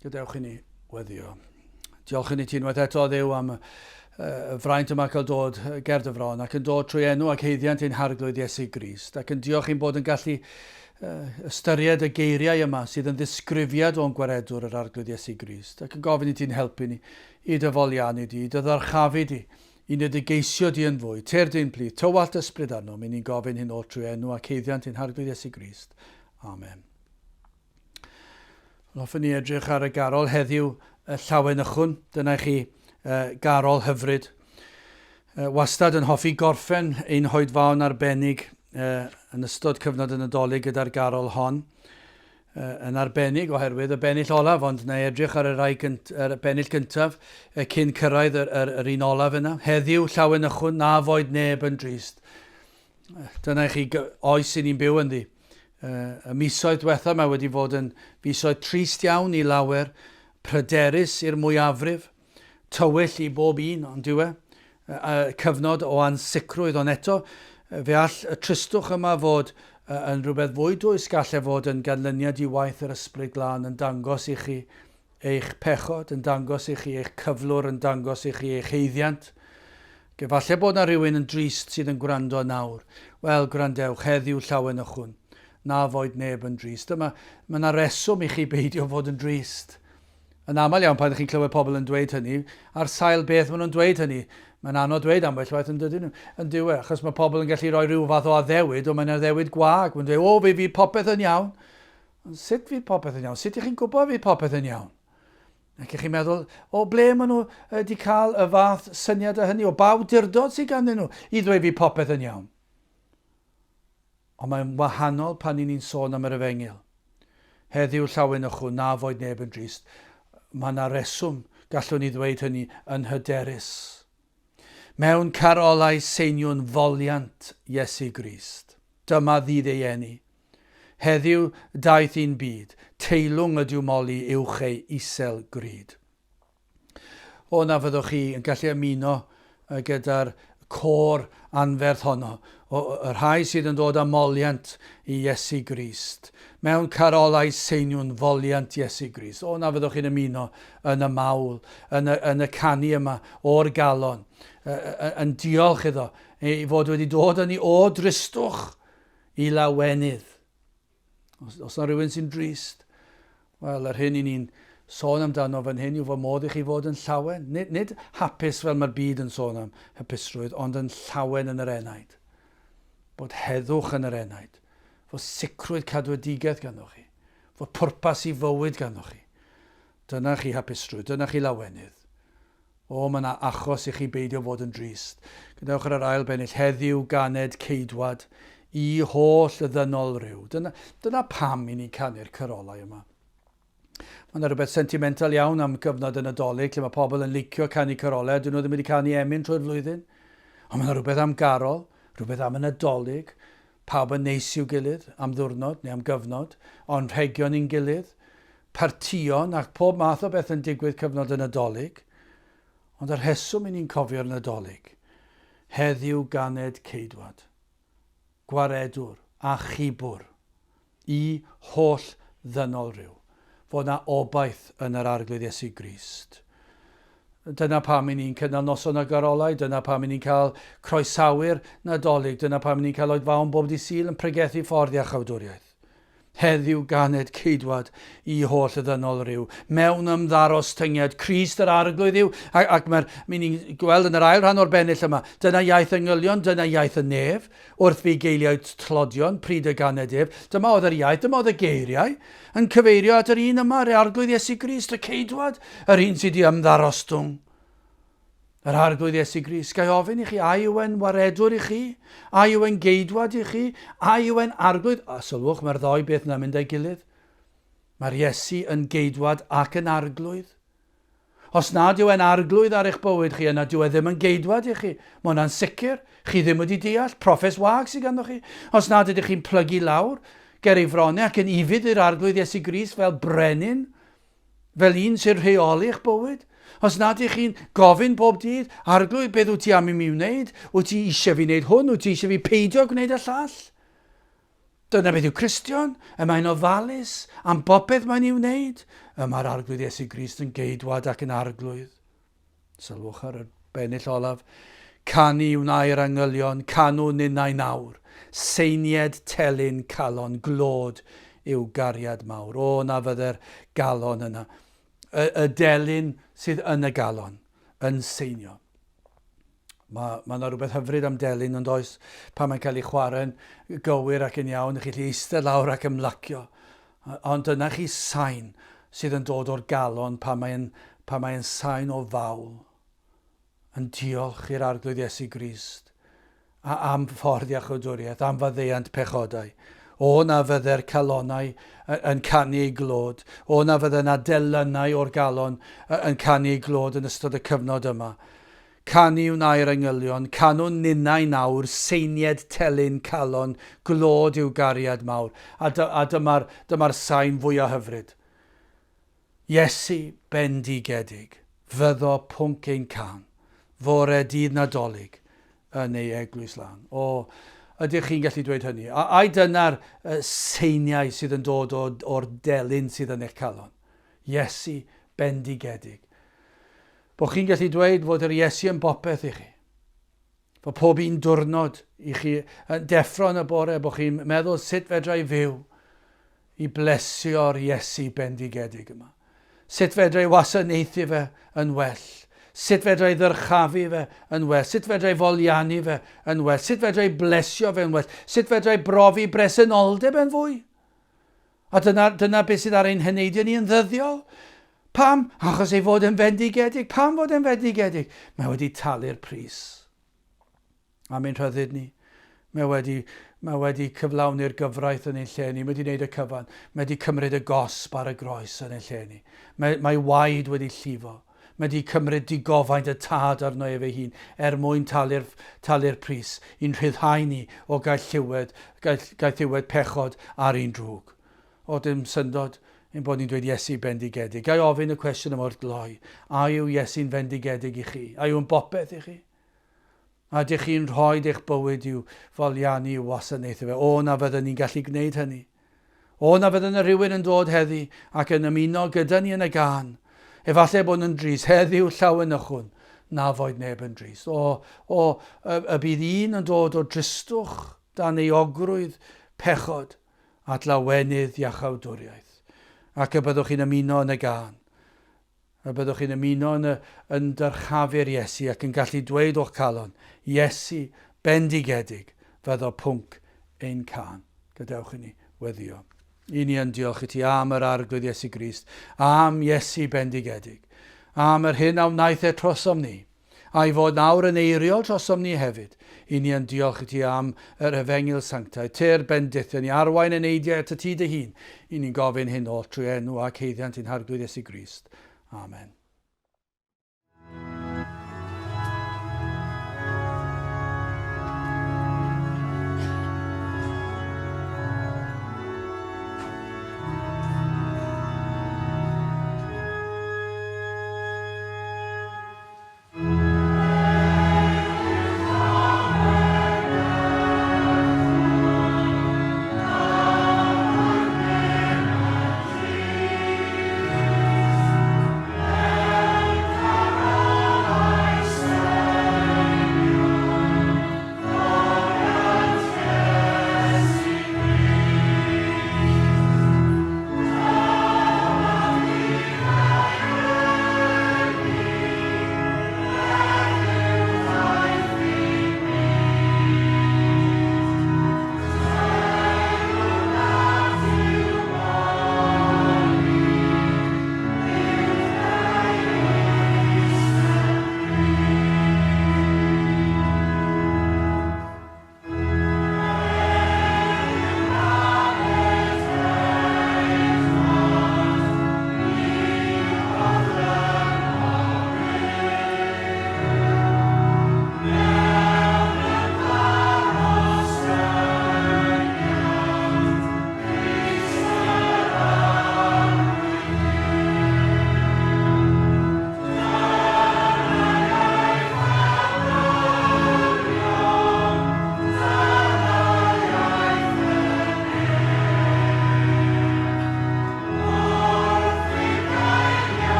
Gadewch i ni weddio. Diolch i ni ti unwaith eto Dduw am y fraint yma cael dod ger dy fron ac yn dod trwy enw ac heiddiant ein harglwydd Iesu Grist ac yn diolch i'n bod yn gallu ystyried y geiriau yma sydd yn ddisgrifiad o'n gwaredwr yr arglwydd Iesu Grist ac yn gofyn i ti'n helpu ni i dyfoliannu di, i dyddarchafu di, i nedygeisio di yn fwy. Ter di'n plith, tywalt ysbryd arno, mi ni'n gofyn hyn o trwy enw ac heiddiant ein harglwydd Iesu Grist. Amen. Hoffwn ni edrych ar y garol heddiw llawen ychwn. Dyna chi garol hyfryd. Wastad yn hoffi gorffen ein hoedfawn arbennig yn ystod cyfnod y Nadolig gyda'r garol hon. Yn arbennig oherwydd y bennill olaf, ond na edrych ar y bennill gyntaf cyn cyrraedd yr un olaf yna. Heddiw llawen ychwn, na foed neb yn drist. Dyna chi oes i ni'n byw yn ddi. Y misoedd diwetha mae wedi fod yn misoedd trist iawn i lawer, pryderus i'r mwyafrif, tywyll i bob un, ond diwe, cyfnod o ansicrwydd, ond eto, fe all y tristwch yma fod yn rhywbeth fwy dwys gallai fod yn ganlyniad i waith yr ysbryd glân yn dangos i chi eich pechod, yn dangos i chi eich cyflwr, yn dangos i chi eich heiddiant. Falle bod yna rhywun yn drist sydd yn gwrando nawr. Wel, gwrandewch, heddiw llawen ychwn. Na foed neb yn drist. Mae yna reswm i chi beidio fod yn drist. Yn aml iawn pan ydych chi'n clywed pobl yn dweud hynny, ar sail beth maen nhw'n dweud hynny. Mae'n anodd dweud ambell waith yn dydyn nhw. Yn diwe, achos mae pobl yn gallu rhoi rhyw fath o addewid, ond mae'n addewid gwag. Mae'n dweud, o, fydd popeth yn iawn. Ond sut fydd popeth yn iawn? Sut ych chi'n gwybod fydd popeth yn iawn? Ac ych chi'n meddwl, o ble maen nhw wedi cael y fath syniad o hynny, o bawdurdod sydd ganddyn nhw i ddweud fydd popeth yn iawn. Ond mae'n wahanol pan ni'n sôn am yr Efengil. Heddiw llawen ychwn, na foed neb yn drist. Mae yna reswm gallwn ni ddweud hynny yn hyderus. Mewn carolau seiniwn foliant Iesu Grist. Dyma ddydd ei eni. Heddiw daeth i'n byd, teilwng ydyw moli uwch ei isel gryd. O na fyddwch chi yn gallu ymuno gyda'r côr anferth honno, y rhai sydd yn dod am moliant i Iesu Grist, mewn carolau seiniwn foliant Iesu Grist. O na fyddwch chi'n ymuno yn y mawl, yn y canu yma o'r galon, yn diolch iddo, i fod wedi dod yn ei o dristwch i lawenydd. Os yna rhywun sy'n drist, wel, yr hyn i ni'n sôn amdano fan hyn yw fod modd i chi fod yn llawen. Nid hapus fel mae'r byd yn sôn am hapusrwydd, ond yn llawen yn yr enaid. Bod heddwch yn yr enaid. Fod sicrwydd cadwedigaeth ganddoch chi. Fod pwrpas i fywyd ganddoch chi. Dyna chi hapusrwydd, dyna chi lawenydd. O, mae yna achos i chi beidio fod yn drist. Gadewch ar yr ail bennill, heddiw ganed ceidwad i holl y ddynol rhyw. Dyna pam i ni canu'r carolau yma. Mae yna rhywbeth sentimental iawn am gyfnod y Nadolig, lle mae pobl yn licio canu carolau, dyn nhw ddim wedi canu emyn trwy'r flwyddyn. Ond mae yna rhywbeth am garol, rhywbeth am y Nadolig, pawb yn neis i'w gilydd am ddiwrnod neu am gyfnod, ond rhegion i'n gilydd, partion ac pob math o beth yn digwydd cyfnod y Nadolig. Ond yr heswm i ni'n cofio'r Nadolig, heddiw ganed ceidwad, gwaredwr a chibwr i holl ddynol rhyw. Fod yna obaith yn yr arglwydd Iesu Grist. Dyna pam i ni'n cynnal noson y garolau, dyna pam i ni'n cael croesawu'r Nadolig, dyna pam i ni'n cael oedfawn bob dydd Sul yn pregethu ffordd a chawdwriaeth. Heddiw ganed ceidwad i holl y ddynol rhyw, mewn ymddaros tyngiad, Crist yr arglwydd yw, ac mi ni'n gweld yn yr ail rhan o'r bennill yma, dyna iaith ynghylion, dyna iaith y nef, wrth fi geiliau tlodion, pryd y ganed ef, dyma oedd yr iaith, dyma oedd y geiriau, yn cyfeirio at yr un yma, yr arglwydd Iesu Grist, y ceidwad, yr un sydd i ymddaros dwng. Yr arglwydd Iesu Grist, gai ofyn i chi, a yw e'n waredwr i chi? A yw e'n geidwad i chi? A yw e'n arglwydd? A sylwch, mae'r ddoi beth yna'n mynd ei gilydd. Mae'r Iesu yn geidwad ac yn arglwydd. Os nad yw e'n arglwydd ar eich bywyd chi, yna dyw e ddim yn geidwad i chi. Mae hwnna'n sicr. Chi ddim wedi deall. Proffes wag sydd ganddo chi. Os nad ydych chi'n plygu lawr, ger ei fronau ac yn ifydd i'r arglwydd Iesu Grist fel brenin, fel un sy'n rheoli eich bywyd. Os nad ydych chi'n gofyn bob dydd, arglwydd beth wyt ti am i mi wneud, wyt ti eisiau fi wneud hwn, wyt ti eisiau fi peidio gwneud y llall. Dyna beth yw Cristion, y mae'n ofalus am bopeth mae'n i'w wneud. Mae'r arglwydd Iesu Grist yn geidwad ac yn arglwydd. Sylwch ar y bennill olaf. Canu wnau'r angylion, canw ninnau nawr. Seinied telyn calon, glod yw gariad mawr. O na fydde'r galon yna. Y delyn sydd yn y galon, yn seinio. Mae yna rhywbeth hyfryd am delyn ond oes pan mae'n cael ei chwarae'n gywir ac yn iawn, chi eistedd lawr ac ymlacio. Ond yna chi sain sydd yn dod o'r galon pan mae'n sain o fawl. Yn diolch i'r arglwydd Iesu Grist am ffordd iachawdwriaeth, am faddeuant pechodau. O na fydde'r calonau yn canu ei glod. O na fydde'n adelynau o'r galon yn canu ei glod yn ystod y cyfnod yma. Canu wnau'r angylion, canw ninnau nawr, seinied telyn calon, glod yw gariad mawr. A dyma'r sain fwyaf hyfryd. Iesu bendigedig, fyddo pwnc ein can, fore dydd nadolig yn ei eglwys lan. O, ydych chi'n gallu dweud hynny? A dyna'r seiniau sydd yn dod o'r delyn sydd yn eich calon. Iesu bendigedig. Bo chi'n gallu dweud fod yr Iesu yn bopeth i chi. Fod pob un diwrnod i chi yn deffro yn y bore, bo chi'n meddwl sut fedra i fyw i blesio'r Iesu bendigedig yma. Sut fedra i wasanaethu fe yn well. Sut fedra i ddyrchafu fe yn well. Sut fedra i foliannu fe yn well. Sut fedra i blesio fe yn well. Sut fedra i brofi bresenoldeb yn fwy. A dyna beth sydd ar ein hyneidio ni yn ddyddiol. Pam? Achos ei fod yn fendigedig. Pam fod yn fendigedig? Mae wedi talu'r pris. A mae'n rhyddid ni. Mae wedi cyflawni'r gyfraith yn ein lle ni. Mae wedi gwneud y cyfan. Mae wedi cymryd y gosb ar y groes yn ein lle ni. Mae waed wedi llifo. Mae wedi cymryd digofaint y tad arno ef ei hun mwyn talu'r pris i'n rhyddhau ni o gael thiwed pechod ar un drwg. O dim syndod ein bod ni'n dweud Iesu bendigedig. Gai ofyn y cwestiwn yma wrth gloi. A yw Iesu'n fendigedig i chi? A yw'n bopeth i chi? A ydych chi'n rhoi eich bywyd i'w foliannu i'w wasanaethu fe? O na fydden ni'n gallu gwneud hynny. O na fydden y rhywun yn dod heddi ac yn ymuno gyda ni yn y gan. Efallai bod nhw'n dris, heddiw llawen ychwn, na foed neb yn dris. Y bydd un yn dod o dristwch dan ei ogrwydd pechod at lawenydd iachawdwriaeth. Ac y byddwch chi'n ymuno yn y gan. Y byddwch chi'n ymuno yn dyrchafu'r Iesu ac yn gallu dweud o'ch calon, Iesu bendigedig fyddo pwnc ein can. Gadewch i ni weddio. I ni yn diolch i ti am yr arglwydd Iesu Grist, am Iesu bendigedig, am yr hyn a wnaeth e trosom ni, a i fod nawr yn eiriol trosom ni hefyd. I ni yn diolch i ti am yr Efengil Sanctaidd, te'r bendithio ni arwain yn eidiau at y ti dy hun. I ni'n gofyn hyn oll trwy enw ac heiddiant i'n arglwydd Iesu Grist. Amen.